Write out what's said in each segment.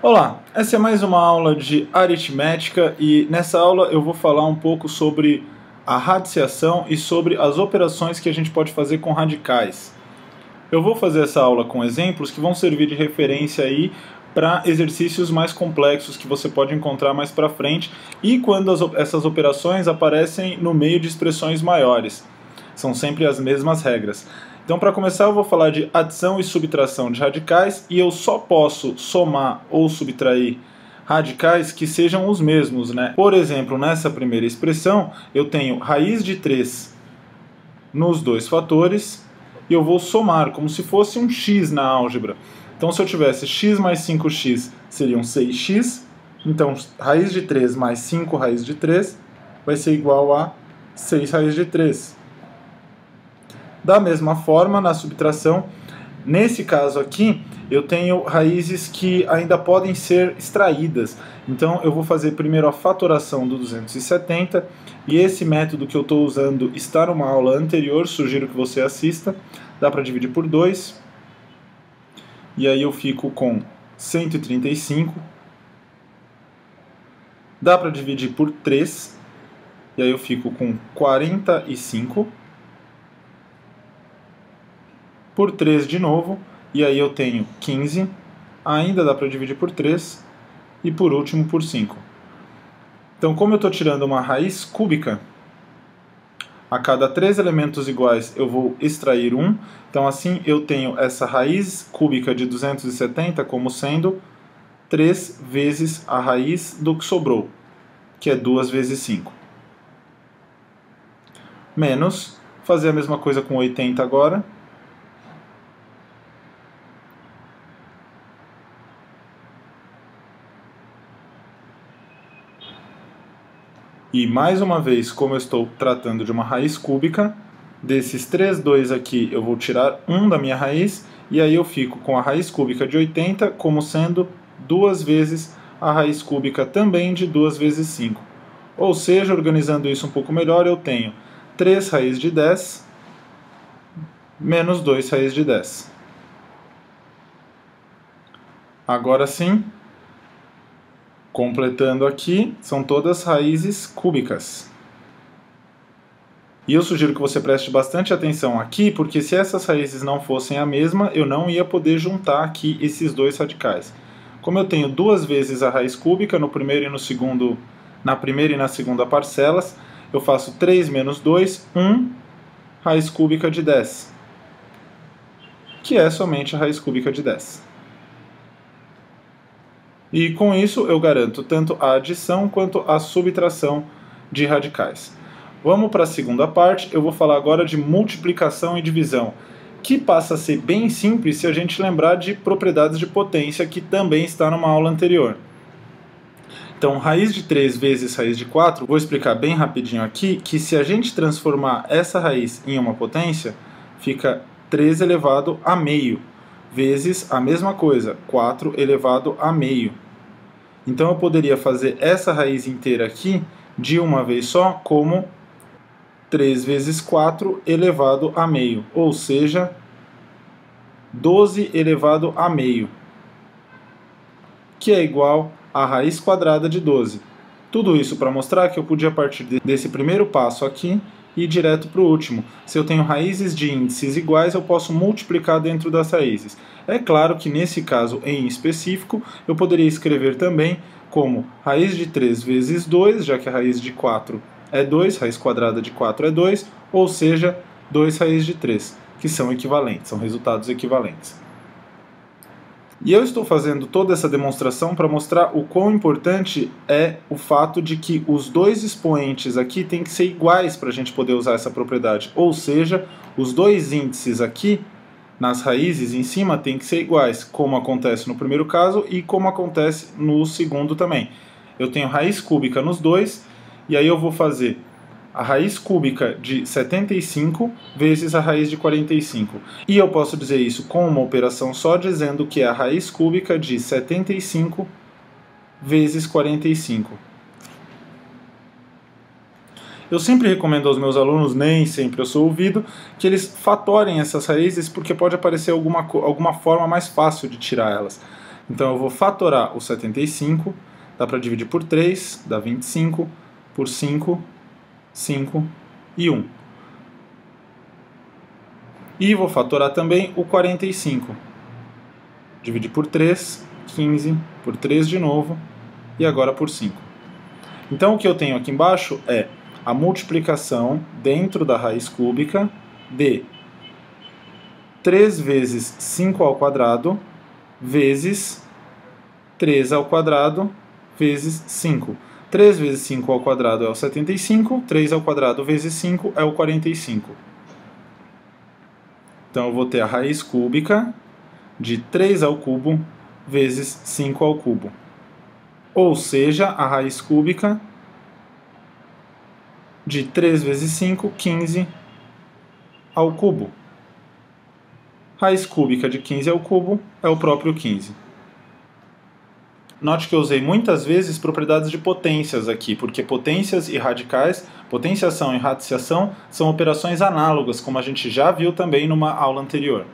Olá, essa é mais uma aula de aritmética e nessa aula eu vou falar um pouco sobre a radiciação e sobre as operações que a gente pode fazer com radicais. Eu vou fazer essa aula com exemplos que vão servir de referência aí para exercícios mais complexos que você pode encontrar mais para frente e quando essas operações aparecem no meio de expressões maiores. São sempre as mesmas regras. Então, para começar, eu vou falar de adição e subtração de radicais e eu só posso somar ou subtrair radicais que sejam os mesmos, né? Por exemplo, nessa primeira expressão, eu tenho raiz de 3 nos dois fatores e eu vou somar como se fosse um x na álgebra. Então, se eu tivesse x mais 5x, seriam 6x. Então, raiz de 3 mais 5 raiz de 3 vai ser igual a 6 raiz de 3. Da mesma forma, na subtração, nesse caso aqui, eu tenho raízes que ainda podem ser extraídas. Então, eu vou fazer primeiro a fatoração do 270, e esse método que eu estou usando está numa aula anterior, sugiro que você assista. Dá para dividir por 2, e aí eu fico com 135. Dá para dividir por 3, e aí eu fico com 45. Por 3 de novo, e aí eu tenho 15, ainda dá para dividir por 3, e por último por 5. Então, como eu estou tirando uma raiz cúbica, a cada 3 elementos iguais eu vou extrair 1, então assim eu tenho essa raiz cúbica de 270 como sendo 3 vezes a raiz do que sobrou, que é 2 vezes 5. Menos, fazer a mesma coisa com 80 agora. E mais uma vez, como eu estou tratando de uma raiz cúbica, desses 3 2 aqui eu vou tirar 1 da minha raiz, e aí eu fico com a raiz cúbica de 80 como sendo 2 vezes a raiz cúbica também de 2 vezes 5. Ou seja, organizando isso um pouco melhor, eu tenho 3 raiz de 10 menos 2 raiz de 10. Agora sim, completando aqui, são todas raízes cúbicas. E eu sugiro que você preste bastante atenção aqui, porque se essas raízes não fossem a mesma, eu não ia poder juntar aqui esses dois radicais. Como eu tenho 2 vezes a raiz cúbica no primeiro e no segundo, na primeira e na segunda parcelas, eu faço 3 menos 2, 1 raiz cúbica de 10, que é somente a raiz cúbica de 10. E com isso eu garanto tanto a adição quanto a subtração de radicais. Vamos para a segunda parte, eu vou falar agora de multiplicação e divisão, que passa a ser bem simples se a gente lembrar de propriedades de potência, que também está numa aula anterior. Então, raiz de 3 vezes raiz de 4, vou explicar bem rapidinho aqui, que se a gente transformar essa raiz em uma potência, fica 3 elevado a meio, vezes a mesma coisa, 4 elevado a meio. Então eu poderia fazer essa raiz inteira aqui de uma vez só como 3 vezes 4 elevado a meio, ou seja, 12 elevado a meio, que é igual a raiz quadrada de 12. Tudo isso para mostrar que eu podia partir desse primeiro passo aqui e ir direto para o último. Se eu tenho raízes de índices iguais, eu posso multiplicar dentro das raízes. É claro que nesse caso em específico, eu poderia escrever também como raiz de 3 vezes 2, já que a raiz de 4 é 2, raiz quadrada de 4 é 2, ou seja, 2 raiz de 3, que são equivalentes, são resultados equivalentes. E eu estou fazendo toda essa demonstração para mostrar o quão importante é o fato de que os dois expoentes aqui têm que ser iguais para a gente poder usar essa propriedade. Ou seja, os dois índices aqui, nas raízes em cima, têm que ser iguais, como acontece no primeiro caso e como acontece no segundo também. Eu tenho raiz cúbica nos dois, e aí eu vou fazer a raiz cúbica de 75 vezes a raiz de 45. E eu posso dizer isso com uma operação só, dizendo que é a raiz cúbica de 75 vezes 45. Eu sempre recomendo aos meus alunos, nem sempre eu sou ouvido, que eles fatorem essas raízes, porque pode aparecer alguma forma mais fácil de tirar elas. Então eu vou fatorar o 75, dá para dividir por 3, dá 25, por 5, 5 e 1. E vou fatorar também o 45. Dividir por 3, 15, por 3 de novo, e agora por 5. Então o que eu tenho aqui embaixo é a multiplicação dentro da raiz cúbica de 3 vezes 5 ao quadrado vezes 3 ao quadrado vezes 5. 3 vezes 5 ao quadrado é o 75, 3 ao quadrado vezes 5 é o 45. Então eu vou ter a raiz cúbica de 3 ao cubo vezes 5 ao cubo. Ou seja, a raiz cúbica de 3 vezes 5, 15 ao cubo. Raiz cúbica de 15 ao cubo é o próprio 15. Note que eu usei muitas vezes propriedades de potências aqui, porque potências e radicais, potenciação e radiciação, são operações análogas, como a gente já viu também numa aula anterior.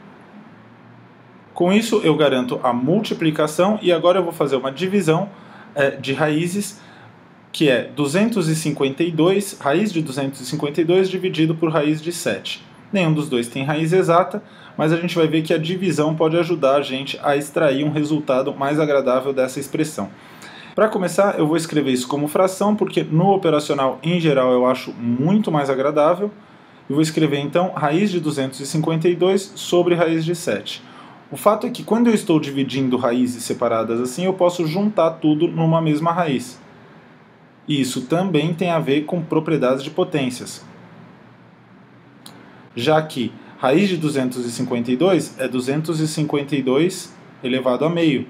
Com isso, eu garanto a multiplicação e agora eu vou fazer uma divisão de raízes, que é 252, raiz de 252 dividido por raiz de 7. Nenhum dos dois tem raiz exata, mas a gente vai ver que a divisão pode ajudar a gente a extrair um resultado mais agradável dessa expressão. Para começar, eu vou escrever isso como fração, porque no operacional, em geral, eu acho muito mais agradável. Eu vou escrever, então, raiz de 252 sobre raiz de 7. O fato é que quando eu estou dividindo raízes separadas assim, eu posso juntar tudo numa mesma raiz. E isso também tem a ver com propriedades de potências. Já que raiz de 252 é 252 elevado a meio.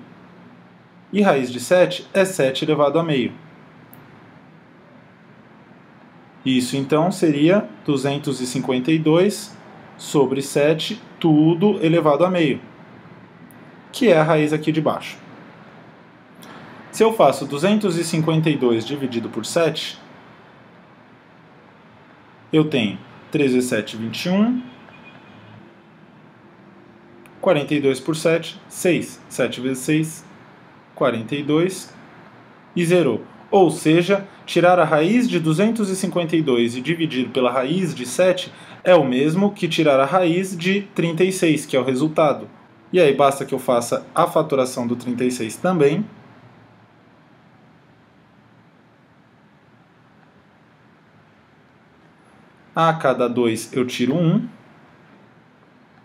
E raiz de 7 é 7 elevado a meio. Isso então seria 252 sobre 7, tudo elevado a meio, que é a raiz aqui de baixo. Se eu faço 252 dividido por 7, eu tenho 3 vezes 7, 21. 42 por 7, 6. 7 vezes 6, 42. E zerou. Ou seja, tirar a raiz de 252 e dividir pela raiz de 7 é o mesmo que tirar a raiz de 36, que é o resultado. E aí basta que eu faça a fatoração do 36 também. A cada 2 eu tiro 1,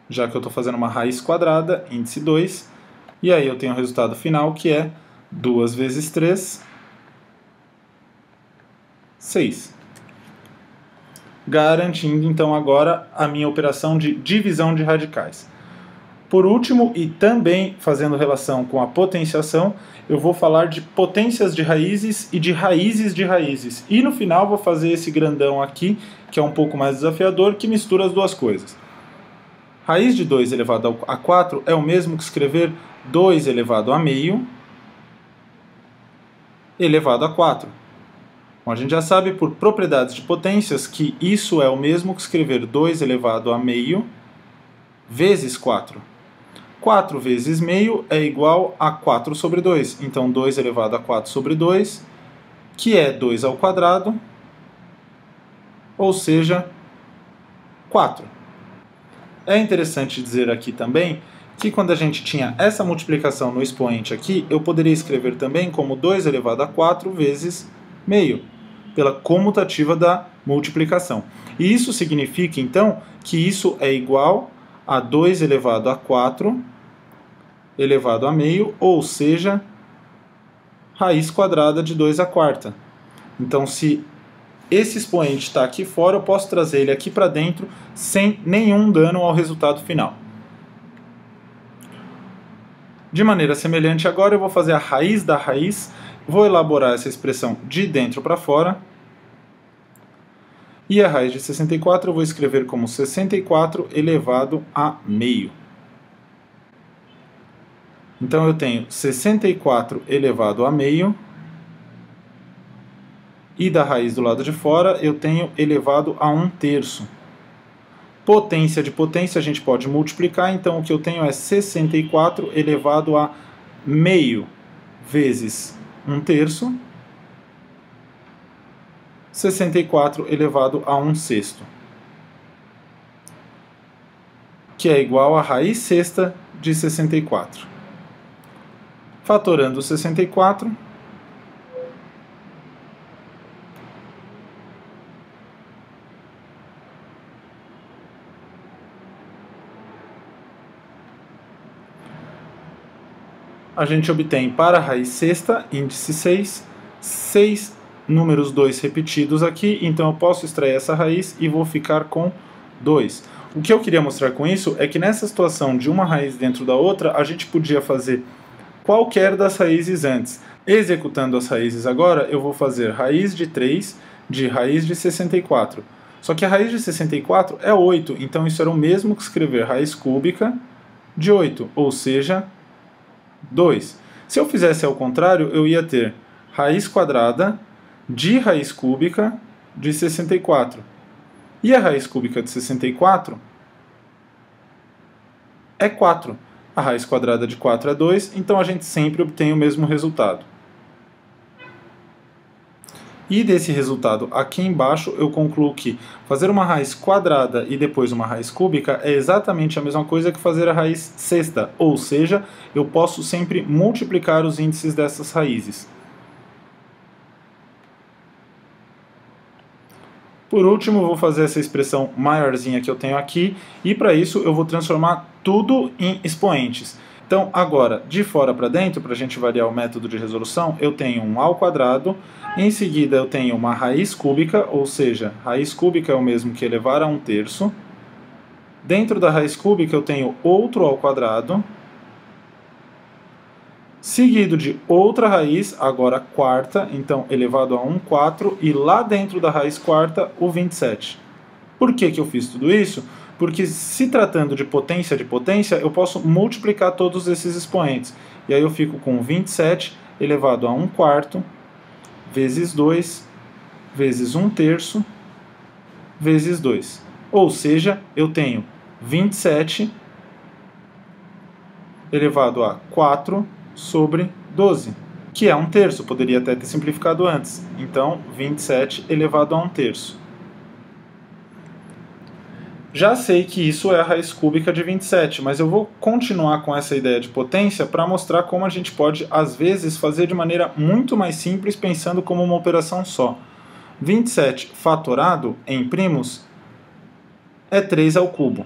já que eu estou fazendo uma raiz quadrada, índice 2. E aí eu tenho o resultado final, que é 2 vezes 3, 6. Garantindo, então, agora a minha operação de divisão de radicais. Por último, e também fazendo relação com a potenciação, eu vou falar de potências de raízes e de raízes de raízes. E no final vou fazer esse grandão aqui, que é um pouco mais desafiador, que mistura as duas coisas. Raiz de 2 elevado a 4 é o mesmo que escrever 2 elevado a meio elevado a 4. Bom, a gente já sabe por propriedades de potências que isso é o mesmo que escrever 2 elevado a meio vezes 4. 4 vezes meio é igual a 4 sobre 2. Então 2 elevado a 4 sobre 2, que é 2 ao quadrado, ou seja, 4. É interessante dizer aqui também que quando a gente tinha essa multiplicação no expoente aqui, eu poderia escrever também como 2 elevado a 4 vezes meio, pela comutativa da multiplicação. E isso significa, então, que isso é igual a 2 elevado a 4 elevado a meio, ou seja, raiz quadrada de 2 à quarta. Então, se esse expoente está aqui fora, eu posso trazer ele aqui para dentro sem nenhum dano ao resultado final. De maneira semelhante, agora eu vou fazer a raiz da raiz, vou elaborar essa expressão de dentro para fora. E a raiz de 64 eu vou escrever como 64 elevado a meio. Então eu tenho 64 elevado a meio. E da raiz do lado de fora eu tenho elevado a 1/3. Potência de potência a gente pode multiplicar, então o que eu tenho é 64 elevado a meio vezes 1/3, 64 elevado a 1/6, que é igual a raiz sexta de 64. Fatorando 64, a gente obtém para a raiz sexta, índice 6, 6 números 2 repetidos aqui, então eu posso extrair essa raiz e vou ficar com 2. O que eu queria mostrar com isso é que nessa situação de uma raiz dentro da outra, a gente podia fazer qualquer das raízes antes. Executando as raízes agora, eu vou fazer raiz de 3 de raiz de 64. Só que a raiz de 64 é 8, então isso era o mesmo que escrever raiz cúbica de 8, ou seja, 2. Se eu fizesse ao contrário, eu ia ter raiz quadrada de raiz cúbica de 64. E a raiz cúbica de 64 é 4. A raiz quadrada de 4 é 2, então a gente sempre obtém o mesmo resultado. E desse resultado aqui embaixo eu concluo que fazer uma raiz quadrada e depois uma raiz cúbica é exatamente a mesma coisa que fazer a raiz sexta, ou seja, eu posso sempre multiplicar os índices dessas raízes. Por último, eu vou fazer essa expressão maiorzinha que eu tenho aqui, e para isso eu vou transformar tudo em expoentes. Então, agora, de fora para dentro, para a gente variar o método de resolução, eu tenho um ao quadrado, em seguida eu tenho uma raiz cúbica, ou seja, raiz cúbica é o mesmo que elevar a 1/3. Dentro da raiz cúbica eu tenho outro ao quadrado, seguido de outra raiz, agora quarta, então elevado a 1/4, e lá dentro da raiz quarta, o 27. Por que eu fiz tudo isso? Porque se tratando de potência, eu posso multiplicar todos esses expoentes. E aí eu fico com 27 elevado a 1/4, vezes 2, vezes 1/3, vezes 2. Ou seja, eu tenho 27 elevado a 4 sobre 12, que é 1/3, poderia até ter simplificado antes. Então, 27 elevado a 1/3. Já sei que isso é a raiz cúbica de 27, mas eu vou continuar com essa ideia de potência para mostrar como a gente pode, às vezes, fazer de maneira muito mais simples, pensando como uma operação só. 27 fatorado em primos é 3 ao cubo.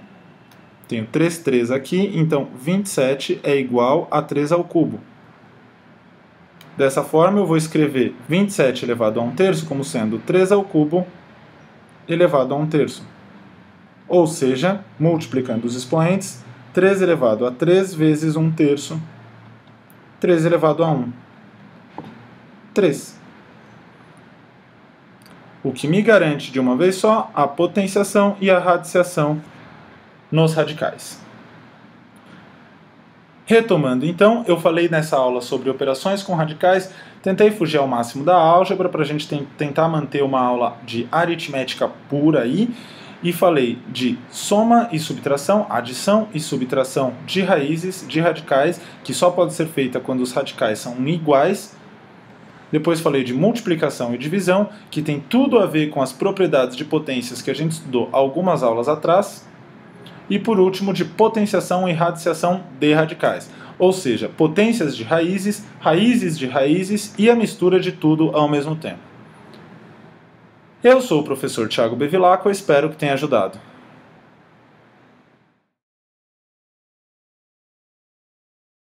Tenho 3 aqui, então 27 é igual a 3 ao cubo. Dessa forma, eu vou escrever 27 elevado a 1/3 como sendo 3 ao cubo elevado a 1/3. Ou seja, multiplicando os expoentes, 3 elevado a 3 vezes 1/3, 3 elevado a 1, 3. O que me garante de uma vez só a potenciação e a radiciação nos radicais. Retomando então, eu falei nessa aula sobre operações com radicais, tentei fugir ao máximo da álgebra para a gente tentar manter uma aula de aritmética pura aí, e falei de soma e subtração, adição e subtração de raízes, de radicais, que só pode ser feita quando os radicais são iguais. Depois falei de multiplicação e divisão, que tem tudo a ver com as propriedades de potências que a gente estudou algumas aulas atrás. E por último, de potenciação e radiciação de radicais, ou seja, potências de raízes, raízes de raízes e a mistura de tudo ao mesmo tempo. Eu sou o professor Thiago Bevilacqua, espero que tenha ajudado.